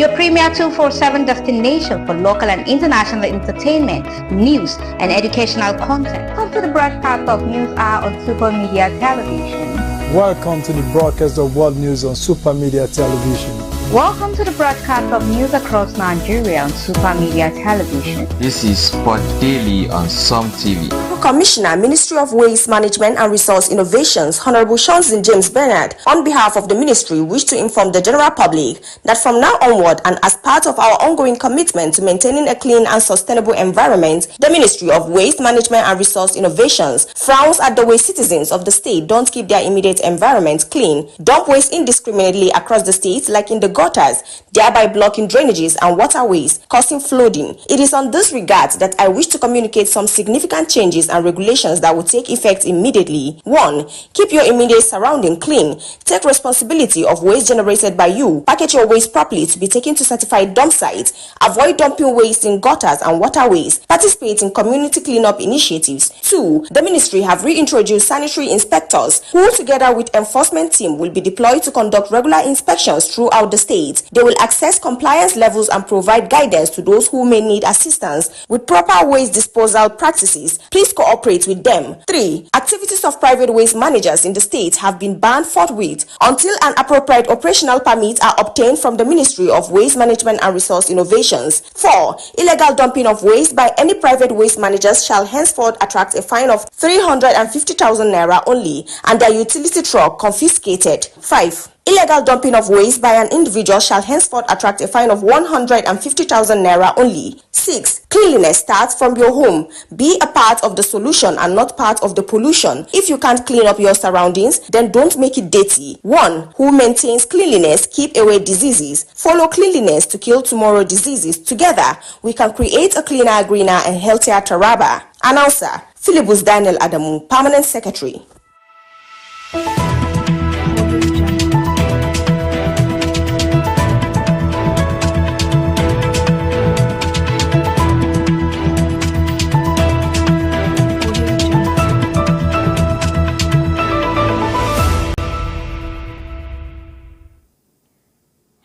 your premier 247 destination for local and international entertainment, news, and educational content. Come to the broadcast of News Hour on Super Media Television. Welcome to the broadcast of World News on Super Media Television. Welcome to the broadcast of news across Nigeria on Super Media Television. This is Sport Daily on Some TV. Commissioner, Ministry of Waste Management and Resource Innovations, Honorable Shonzin James Bernard, on behalf of the ministry, wish to inform the general public that from now onward and as part of our ongoing commitment to maintaining a clean and sustainable environment, the Ministry of Waste Management and Resource Innovations frowns at the way citizens of the state don't keep their immediate environment clean, dump waste indiscriminately across the state like in the gutters, thereby blocking drainages and waterways, causing flooding. It is on this regard that I wish to communicate some significant changes and regulations that will take effect immediately. 1. Keep your immediate surrounding clean. Take responsibility of waste generated by you. Package your waste properly to be taken to certified dump sites. Avoid dumping waste in gutters and waterways. Participate in community cleanup initiatives. 2. The ministry have reintroduced sanitary inspectors who, together with enforcement team, will be deployed to conduct regular inspections throughout the state. They will assess compliance levels and provide guidance to those who may need assistance with proper waste disposal practices. Please cooperate with them. 3. Activities of private waste managers in the state have been banned forthwith until an appropriate operational permit are obtained from the Ministry of Waste Management and Resource Innovations. 4. Illegal dumping of waste by any private waste managers shall henceforth attract a fine of 350,000 naira only and their utility truck confiscated. 5. Illegal dumping of waste by an individual shall henceforth attract a fine of 150,000 naira only. 6. Cleanliness starts from your home. Be a part of the solution and not part of the pollution. If you can't clean up your surroundings, then don't make it dirty. 1. Who maintains cleanliness keep away diseases. Follow cleanliness to kill tomorrow diseases. Together, we can create a cleaner, greener, and healthier Taraba. Announcer, Philibus Daniel Adamu, Permanent Secretary.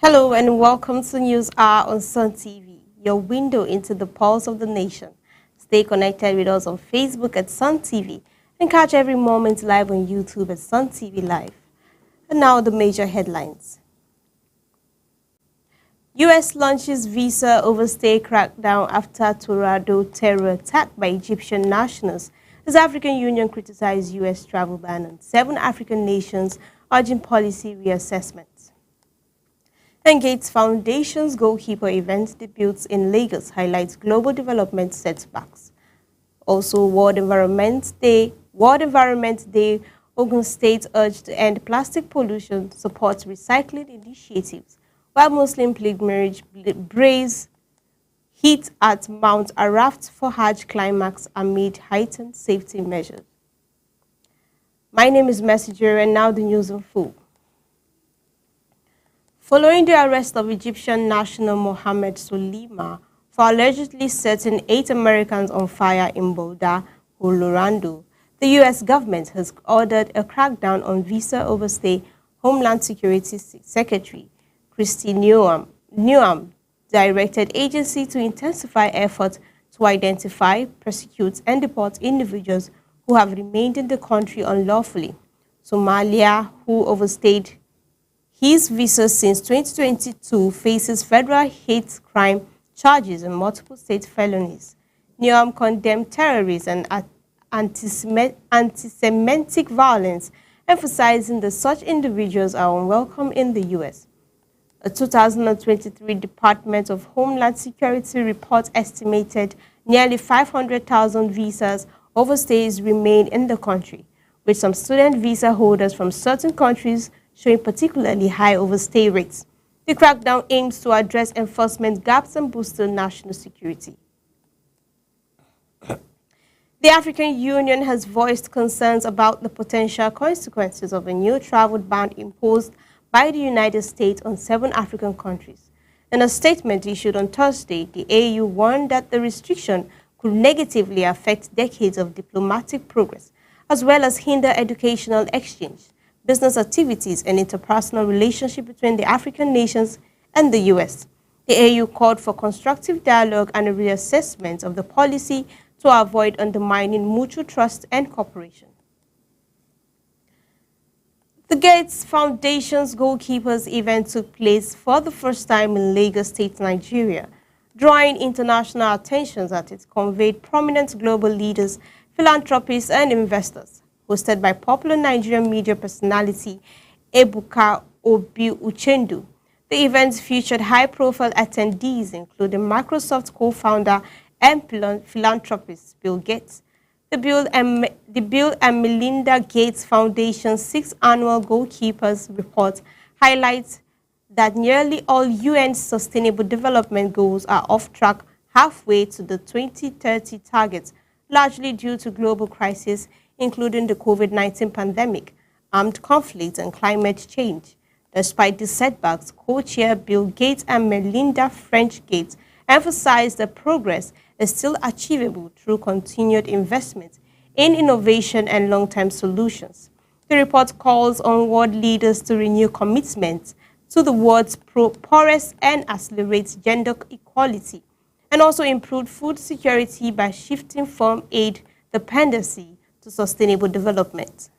Hello and welcome to News Hour on Sun TV, your window into the pulse of the nation. Stay connected with us on Facebook at Sun TV and catch every moment live on YouTube at Sun TV Live. And now the major headlines. U.S. launches visa overstay crackdown after Tornado terror attack by Egyptian nationals as African Union criticized U.S. travel ban on 7 African nations urging policy reassessment. And Gates Foundation's goalkeeper event debuts in Lagos highlights global development setbacks. Also, World Environment Day, Ogun State urged to end plastic pollution, supports recycling initiatives, while Muslim pilgrimage braves heat at Mount Arafat for Hajj climax amid heightened safety measures. My name is Messenger, and now the news in full. Following the arrest of Egyptian national Mohammed Solima for allegedly setting 8 Americans on fire in Boulder, Colorado, the U.S. government has ordered a crackdown on visa overstay. Homeland Security Secretary Kristi Noem directed agency to intensify efforts to identify, prosecute, and deport individuals who have remained in the country unlawfully. Somalia, who overstayed his visa since 2022, faces federal hate crime charges and multiple state felonies. Noem condemned terrorism and anti-Semitic violence, emphasizing that such individuals are unwelcome in the U.S. A 2023 Department of Homeland Security report estimated nearly 500,000 visas overstays remain in the country, with some student visa holders from certain countries showing particularly high overstay rates. The crackdown aims to address enforcement gaps and boost national security. The African Union has voiced concerns about the potential consequences of a new travel ban imposed by the United States on 7 African countries. In a statement issued on Thursday, the AU warned that the restriction could negatively affect decades of diplomatic progress, as well as hinder educational exchange, business activities, and interpersonal relationship between the African nations and the U.S. The AU called for constructive dialogue and a reassessment of the policy to avoid undermining mutual trust and cooperation. The Gates Foundation's Goalkeepers event took place for the first time in Lagos State, Nigeria, drawing international attention as it conveyed prominent global leaders, philanthropists, and investors. Hosted by popular Nigerian media personality Ebuka Obi Uchendu, the event featured high-profile attendees, including Microsoft co-founder and philanthropist Bill Gates. The Bill and Melinda Gates Foundation's sixth annual Goalkeepers report highlights that nearly all UN's Sustainable Development Goals are off track halfway to the 2030 targets, largely due to global crises, including the COVID-19 pandemic, armed conflict, and climate change. Despite these setbacks, co-chair Bill Gates and Melinda French Gates emphasized that progress is still achievable through continued investment in innovation and long-term solutions. The report calls on world leaders to renew commitments to the world's poorest and accelerate gender equality, and also improve food security by shifting from aid dependency to sustainable development.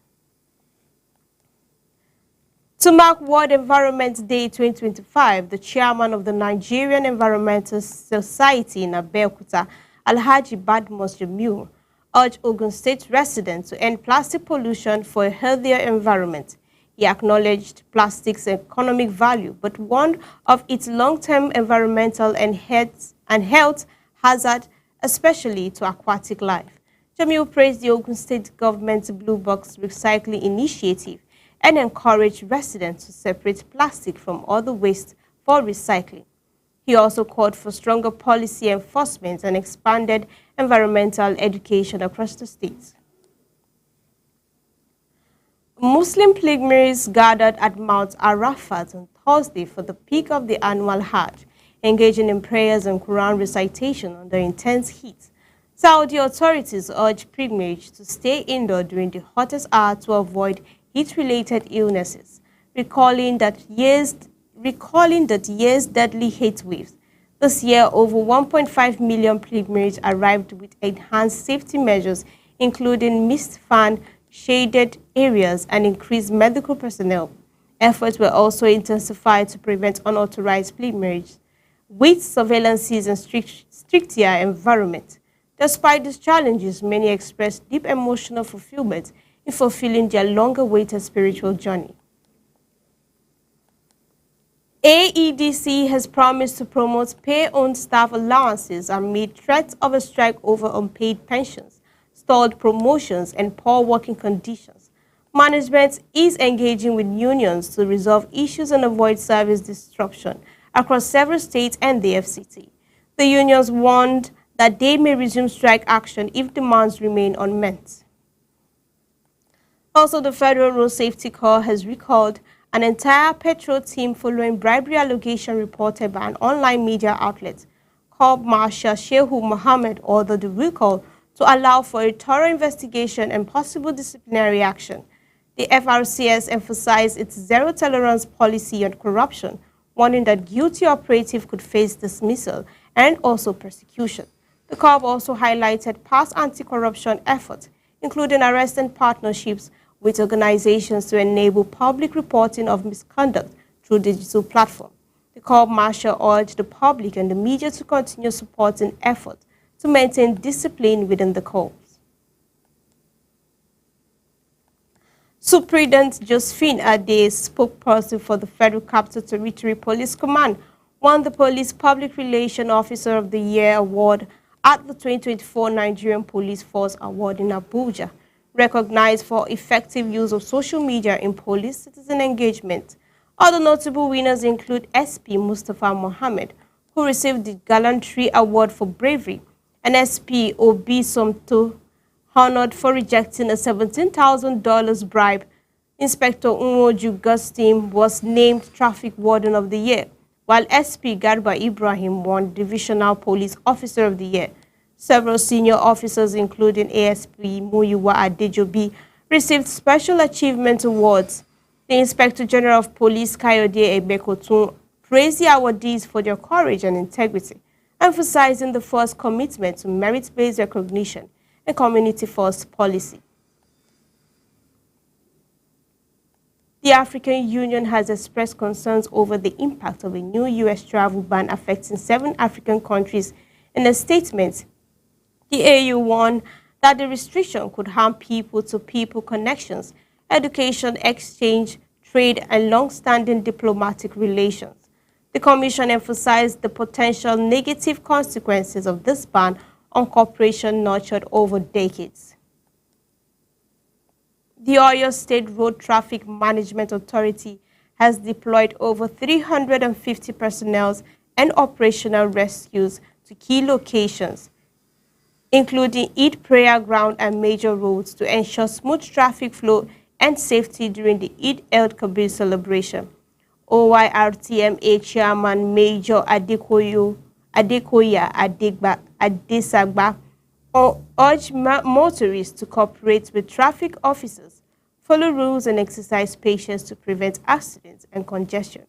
To mark World Environment Day 2025, the chairman of the Nigerian Environmental Society in Abeokuta, Alhaji Badmus Jamiu, urged Ogun State residents to end plastic pollution for a healthier environment. He acknowledged plastic's economic value, but warned of its long-term environmental and health hazard, especially to aquatic life. Jamiu praised the Ogun State government's Blue Box recycling initiative and encourage residents to separate plastic from other waste for recycling. He also called for stronger policy enforcement and expanded environmental education across the state. Muslim pilgrims gathered at Mount Arafat on Thursday for the peak of the annual Hajj, engaging in prayers and Quran recitation under intense heat. Saudi authorities urged pilgrims to stay indoors during the hottest hour to avoid heat-related illnesses, recalling that year's deadly heat waves. This year, over 1.5 million pilgrims arrived with enhanced safety measures, including mist fan, shaded areas, and increased medical personnel. Efforts were also intensified to prevent unauthorized pilgrimages, with surveillances and stricter environment. Despite these challenges, many expressed deep emotional fulfillment in fulfilling their long-awaited spiritual journey. AEDC has promised to promote pay-owned staff allowances amid threats of a strike over unpaid pensions, stalled promotions, and poor working conditions. Management is engaging with unions to resolve issues and avoid service disruption across several states and the FCT. The unions warned that they may resume strike action if demands remain unmet. Also, the Federal Road Safety Corps has recalled an entire patrol team following bribery allegation reported by an online media outlet. Corps Marshal Shehu Mohammed ordered the recall to allow for a thorough investigation and possible disciplinary action. The FRCS emphasized its zero-tolerance policy on corruption, warning that guilty operatives could face dismissal and also persecution. The Corps also highlighted past anti-corruption efforts, including arrests and partnerships with organizations to enable public reporting of misconduct through digital platforms. The Corps Marshal urged the public and the media to continue supporting efforts to maintain discipline within the Corps. Superintendent Josephine Ade, spokesperson for the Federal Capital Territory Police Command, won the Police Public Relations Officer of the Year award at the 2024 Nigerian Police Force Award in Abuja, recognized for effective use of social media in police citizen engagement. Other notable winners include SP Mustafa Mohammed, who received the Gallantry Award for Bravery, and SP Obi Somto, honored for rejecting a $17,000 bribe. Inspector Unwoju Gustin was named Traffic Warden of the Year, while SP Garba Ibrahim won Divisional Police Officer of the Year. Several senior officers, including ASP Muyiwa Adejobi, received Special Achievement Awards. The Inspector General of Police, Kayode Egbekotun, praised the awardees for their courage and integrity, emphasizing the first commitment to merit-based recognition and community-first policy. The African Union has expressed concerns over the impact of a new U.S. travel ban affecting 7 African countries. In a statement, the AU warned that the restriction could harm people-to-people connections, education exchange, trade, and long-standing diplomatic relations. The Commission emphasized the potential negative consequences of this ban on cooperation nurtured over decades. The Oyo State Road Traffic Management Authority has deployed over 350 personnel and operational rescues to key locations, including Eid Prayer Ground and major roads, to ensure smooth traffic flow and safety during the Eid el-Kabir celebration. OYRTMA Chairman Major Adekoya Adesagba urged motorists to cooperate with traffic officers, follow rules, and exercise patience to prevent accidents and congestion.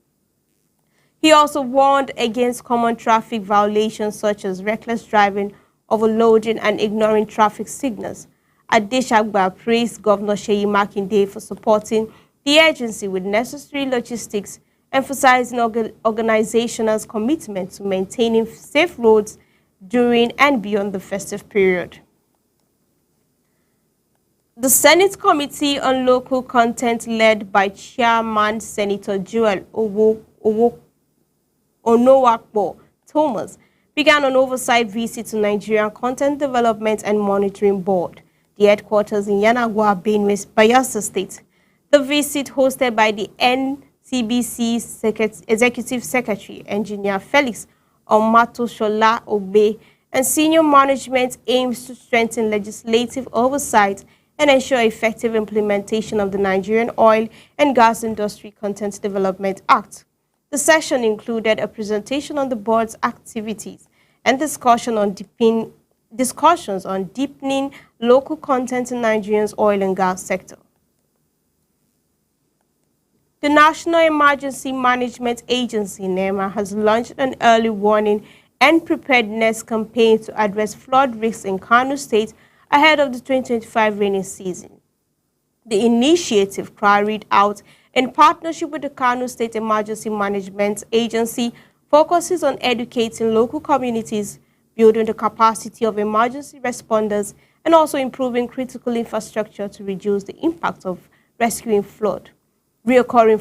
He also warned against common traffic violations such as reckless driving, overloading, and ignoring traffic signals. Adesagba praised Governor Seyi Makinde for supporting the agency with necessary logistics, emphasizing organizational commitment to maintaining safe roads during and beyond the festive period. The Senate Committee on Local Content, led by Chairman Senator Joel Onowakpo Thomas, began an oversight visit to Nigerian Content Development and Monitoring Board, the headquarters in Yanagwa, Benue, Bayelsa State. The visit, hosted by the NCBC Executive Secretary, Engineer Felix Omatoshola Ogbe, and senior management, aims to strengthen legislative oversight and ensure effective implementation of the Nigerian Oil and Gas Industry Content Development Act. The session included a presentation on the board's activities and discussions on deepening local content in Nigeria's oil and gas sector. The National Emergency Management Agency, NEMA, has launched an early warning and preparedness campaign to address flood risks in Kano State ahead of the 2025 rainy season. The initiative, carried out in partnership with the Kano State Emergency Management Agency, focuses on educating local communities, building the capacity of emergency responders, and also improving critical infrastructure to reduce the impact of reoccurring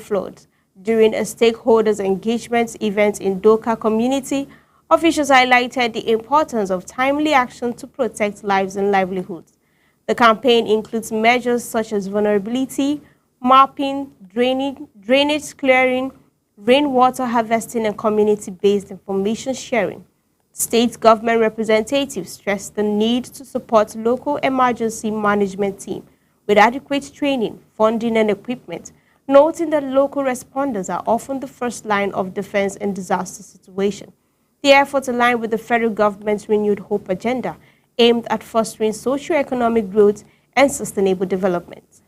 floods. During a stakeholders engagement event in Doka community, officials highlighted the importance of timely action to protect lives and livelihoods. The campaign includes measures such as vulnerability mapping, drainage clearing, rainwater harvesting, and community-based information sharing. State government representatives stressed the need to support local emergency management teams with adequate training, funding, and equipment, noting that local responders are often the first line of defense in disaster situations. The efforts align with the federal government's renewed hope agenda, aimed at fostering socio-economic growth and sustainable development.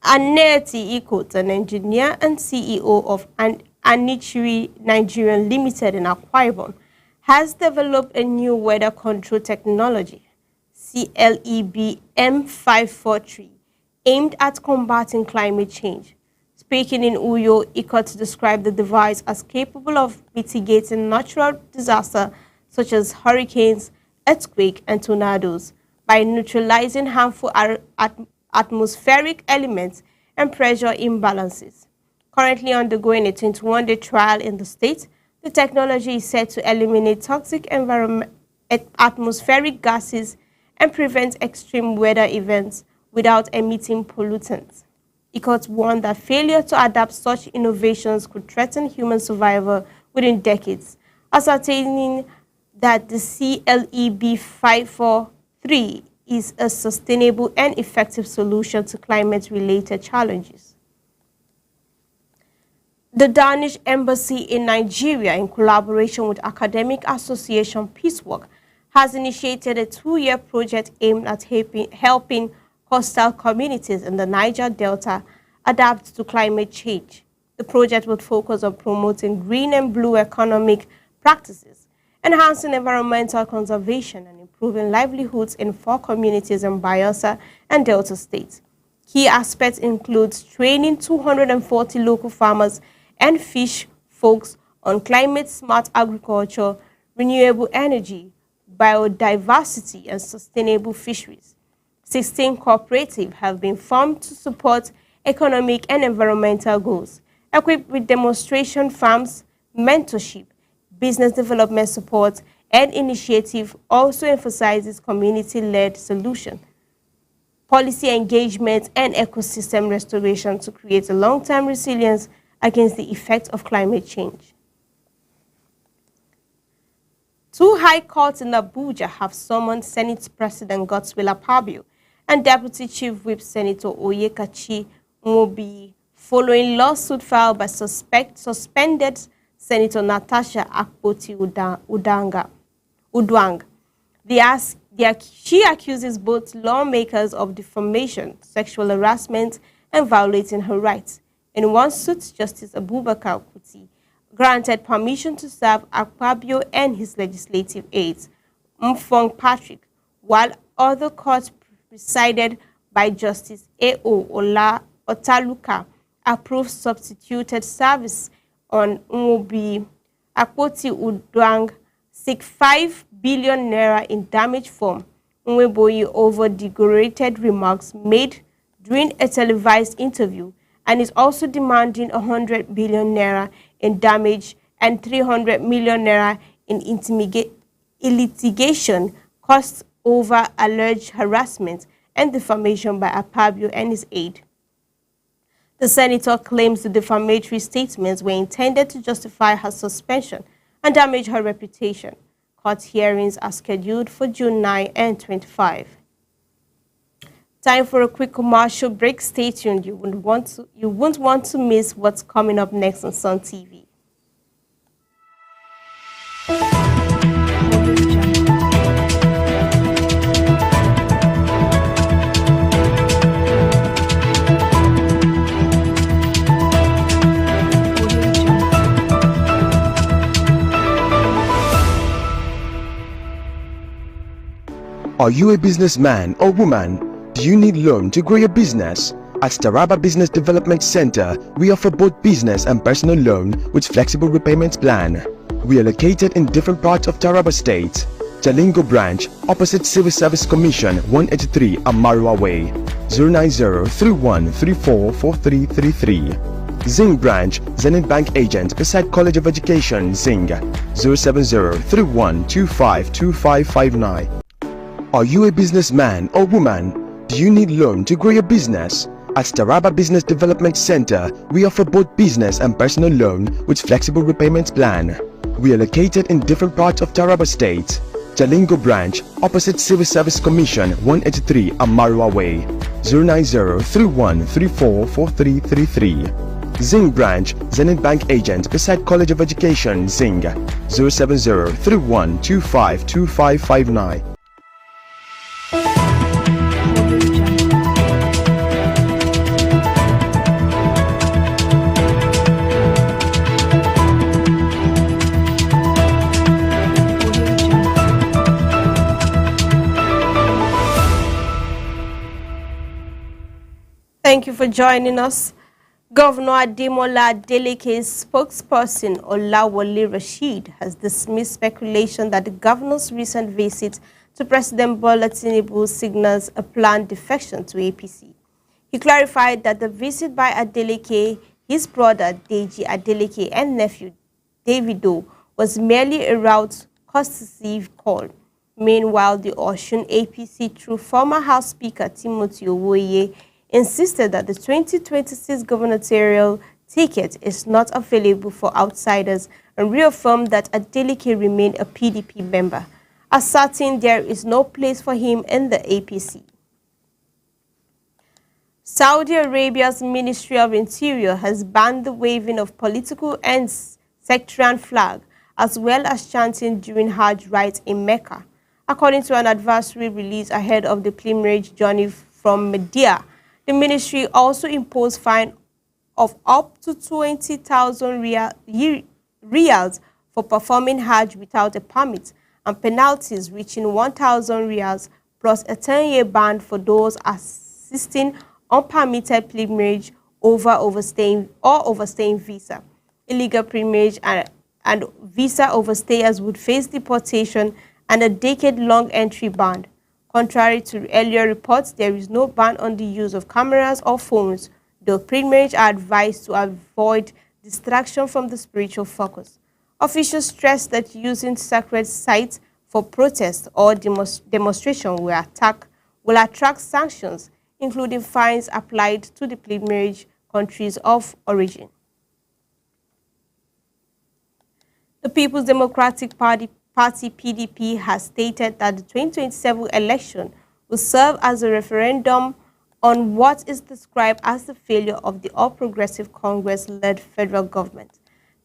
Aneti Ikot, an engineer and CEO of Anichiri Nigeria Limited in Akwa Ibom, has developed a new weather control technology, CLEB M543, aimed at combating climate change. Speaking in Uyo, Ikot described the device as capable of mitigating natural disasters such as hurricanes, earthquakes, and tornadoes by neutralizing harmful atmospheric elements and pressure imbalances. Currently undergoing a 21-day trial in the state, the technology is set to eliminate toxic atmospheric gases and prevent extreme weather events without emitting pollutants. Ikot warned that failure to adapt such innovations could threaten human survival within decades, ascertaining that the CLEB 543 is a sustainable and effective solution to climate-related challenges. The Danish Embassy in Nigeria, in collaboration with Academic Association Peacework, has initiated a 2-year project aimed at helping coastal communities in the Niger Delta adapt to climate change. The project would focus on promoting green and blue economic practices, enhancing environmental conservation, and improving livelihoods in 4 communities in Bayelsa and Delta states. Key aspects include training 240 local farmers and fish folks on climate-smart agriculture, renewable energy, biodiversity, and sustainable fisheries. 16 cooperatives have been formed to support economic and environmental goals, equipped with demonstration farms, mentorship, business development support, and initiative also emphasizes community-led solution, policy engagement, and ecosystem restoration to create a long-term resilience against the effects of climate change. 2 high courts in Abuja have summoned Senate President Godswill Akpabio and Deputy Chief Whip Senator Oyekachi Nwobi following lawsuit filed by suspended Senator Natasha Akpoti-Uduaghan. She accuses both lawmakers of defamation, sexual harassment, and violating her rights. In one suit, Justice Abubakar Kuti granted permission to serve Akpabio and his legislative aides, Mfong Patrick, while other courts presided by Justice A.O. Otaluka approved substituted service on Nwobi. Akpoti-Uduaghan seek 5 billion naira in damage from Nweboyi over derogated remarks made during a televised interview, and is also demanding 100 billion naira in damage and 300 million naira in litigation costs over alleged harassment and defamation by Akpabio and his aide. The senator claims the defamatory statements were intended to justify her suspension and damage her reputation. Court hearings are scheduled for June 9 and 25. Time for a quick commercial break. Stay tuned. You won't want to miss what's coming up next on Sun TV. Are you a businessman or woman? Do you need loan to grow your business? At Taraba Business Development Center, we offer both business and personal loan with flexible repayment plan. We are located in different parts of Taraba State. Jalingo branch, opposite Civil Service Commission, 183 Amarua Way, 090-3134-4333. Zing branch, Zenith Bank agent beside College of Education, Zing, 070-3125-2559. Are you a businessman or woman? Do you need loan to grow your business? At Taraba Business Development Center, we offer both business and personal loan with flexible repayment plan. We are located in different parts of Taraba State. Jalingo branch, opposite Civil Service Commission, 183 Amarua Way, 090-3134-4333. Zing branch, Zenith Bank agent beside College of Education, Zing, 070-3125-2559. Thank you for joining us. Governor Ademola Adeleke's spokesperson Olawale Rasheed has dismissed speculation that the governor's recent visit to President Bola Tinubu signals a planned defection to APC. He clarified that the visit by Adeleke, his brother Deji Adeleke, and nephew Davido was merely a route courtesy call. Meanwhile, the Osun APC, through former House Speaker Timothy Owoye, insisted that the 2026 gubernatorial ticket is not available for outsiders and reaffirmed that Adeleke remained a PDP member, asserting there is no place for him in the APC. Saudi Arabia's Ministry of Interior has banned the waving of political and sectarian flag, as well as chanting during Hajj rites in Mecca. According to an advisory release ahead of the pilgrimage journey from Medina, the ministry also imposed fine of up to 20,000 riyals for performing Hajj without a permit, and penalties reaching 1,000 riyals plus a 10-year ban for those assisting unpermitted pilgrimage overstaying visa. Illegal pilgrimage and visa overstayers would face deportation and a decade-long entry ban. Contrary to earlier reports, there is no ban on the use of cameras or phones, though pilgrims are advised to avoid distraction from the spiritual focus. Officials stress that using sacred sites for protest or demonstration will attract sanctions, including fines applied to the pilgrimage countries of origin. The People's Democratic Party PDP has stated that the 2027 election will serve as a referendum on what is described as the failure of the All Progressive Congress-led federal government.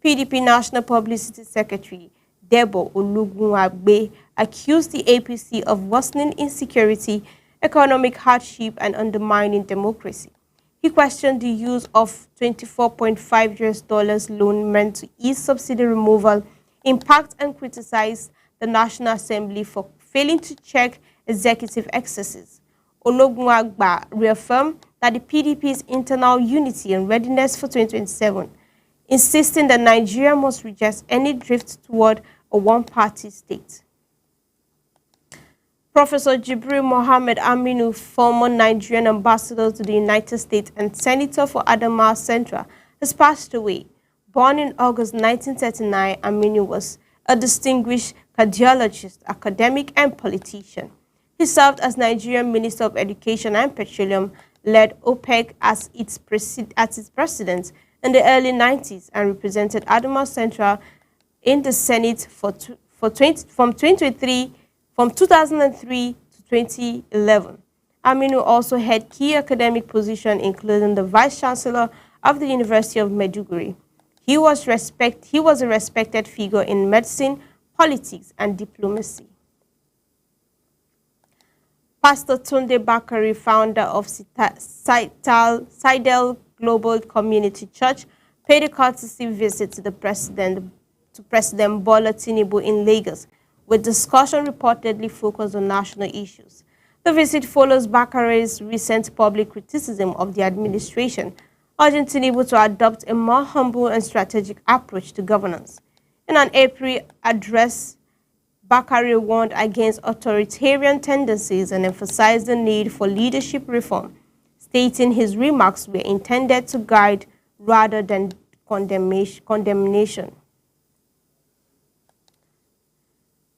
PDP National Publicity Secretary Debo Olugunagbe accused the APC of worsening insecurity, economic hardship, and undermining democracy. He questioned the use of $24.5 loan meant to ease subsidy removal, impact, and criticized the National Assembly for failing to check executive excesses. Olugunagbe reaffirmed that the PDP's internal unity and readiness for 2027, insisting that Nigeria must reject any drift toward a one-party state. Professor Jibril Mohammed Aminu, former Nigerian ambassador to the United States and senator for Adamawa Central, has passed away. Born in August 1939, Aminu was a distinguished cardiologist, academic, and politician. He served as Nigerian Minister of Education and Petroleum, led OPEC as its president in the early 90s, and represented Adamawa Central in the Senate from 2003 to 2011. Aminu also had key academic positions, including the Vice Chancellor of the University of Maiduguri. He was a respected figure in medicine, politics, and diplomacy. Pastor Tunde Bakari, founder of Sidel Global Community Church, paid a courtesy visit to President Bola Tinubu in Lagos, with discussion reportedly focused on national issues. The visit follows Bakari's recent public criticism of the administration, urging Tinubu to adopt a more humble and strategic approach to governance. In an April address, Bakari warned against authoritarian tendencies and emphasized the need for leadership reform, stating his remarks were intended to guide rather than condemnation.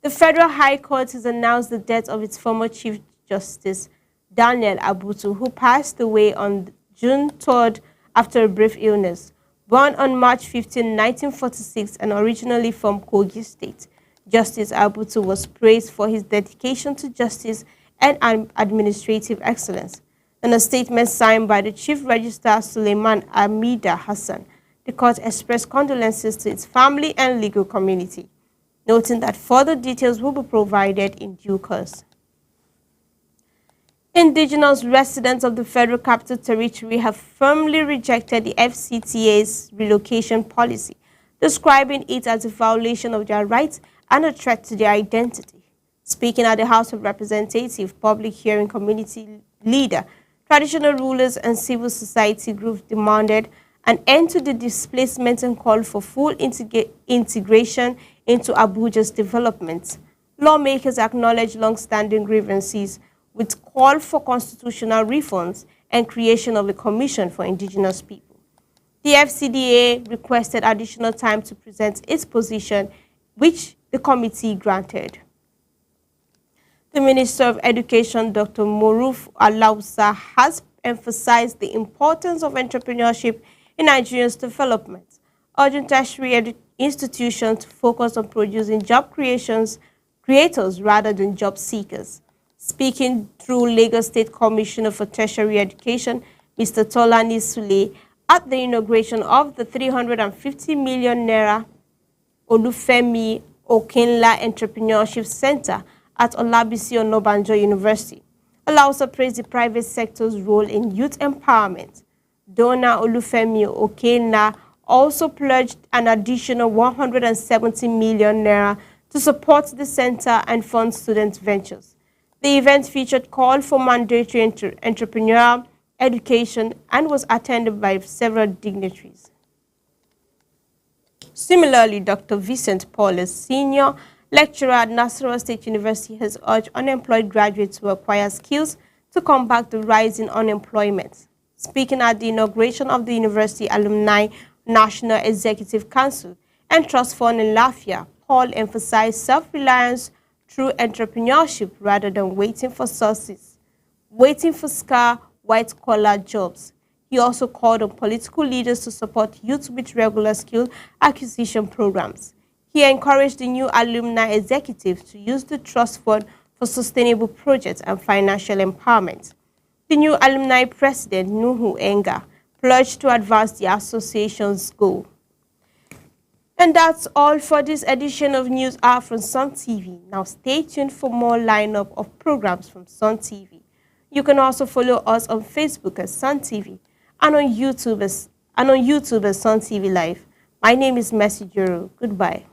The Federal High Court has announced the death of its former Chief Justice, Daniel Abutu, who passed away on June 3rd after a brief illness. Born on March 15, 1946, and originally from Kogi State, Justice Abutu was praised for his dedication to justice and administrative excellence. In a statement signed by the Chief Registrar Suleiman Amida Hassan, the court expressed condolences to its family and legal community, noting that further details will be provided in due course. Indigenous residents of the Federal Capital Territory have firmly rejected the FCTA's relocation policy, describing it as a violation of their rights and a threat to their identity. Speaking at the House of Representatives public hearing, community leader, traditional rulers, and civil society groups demanded an end to the displacement and called for full integration into Abuja's development. Lawmakers acknowledged long-standing grievances with call for constitutional reforms and creation of a commission for indigenous people. The FCDA requested additional time to present its position, which the committee granted. The Minister of Education, Dr. Moruf Alausa, has emphasized the importance of entrepreneurship in Nigeria's development, urging tertiary institutions to focus on producing job creators rather than job seekers. Speaking through Lagos State Commissioner for Tertiary Education, Mr. Tolani Sule, at the inauguration of the 350 million naira Olufemi Okenla Entrepreneurship Center at Olabisi Onabanjo University, Alausa praised the private sector's role in youth empowerment. Donna Olufemi Okena also pledged an additional 170 million naira to support the center and fund student ventures. The event featured call for mandatory entrepreneurial education and was attended by several dignitaries. Similarly, Dr. Vincent Paulus, senior lecturer at Nasarawa State University, has urged unemployed graduates to acquire skills to combat the rise in unemployment. Speaking at the inauguration of the University Alumni National Executive Council and Trust Fund in Lafia, Paul emphasized self-reliance through entrepreneurship rather than waiting for scarce white-collar jobs. He also called on political leaders to support youth with regular skill acquisition programs. He encouraged the new alumni executive to use the trust fund for sustainable projects and financial empowerment. The new alumni president, Nuhu Enga, pledged to advance the association's goal. And that's all for this edition of News Hour from Sun TV. Now stay tuned for more lineup of programs from Sun TV. You can also follow us on Facebook as Sun TV and on YouTube as Sun TV Live. My name is Mercy Juro. Goodbye.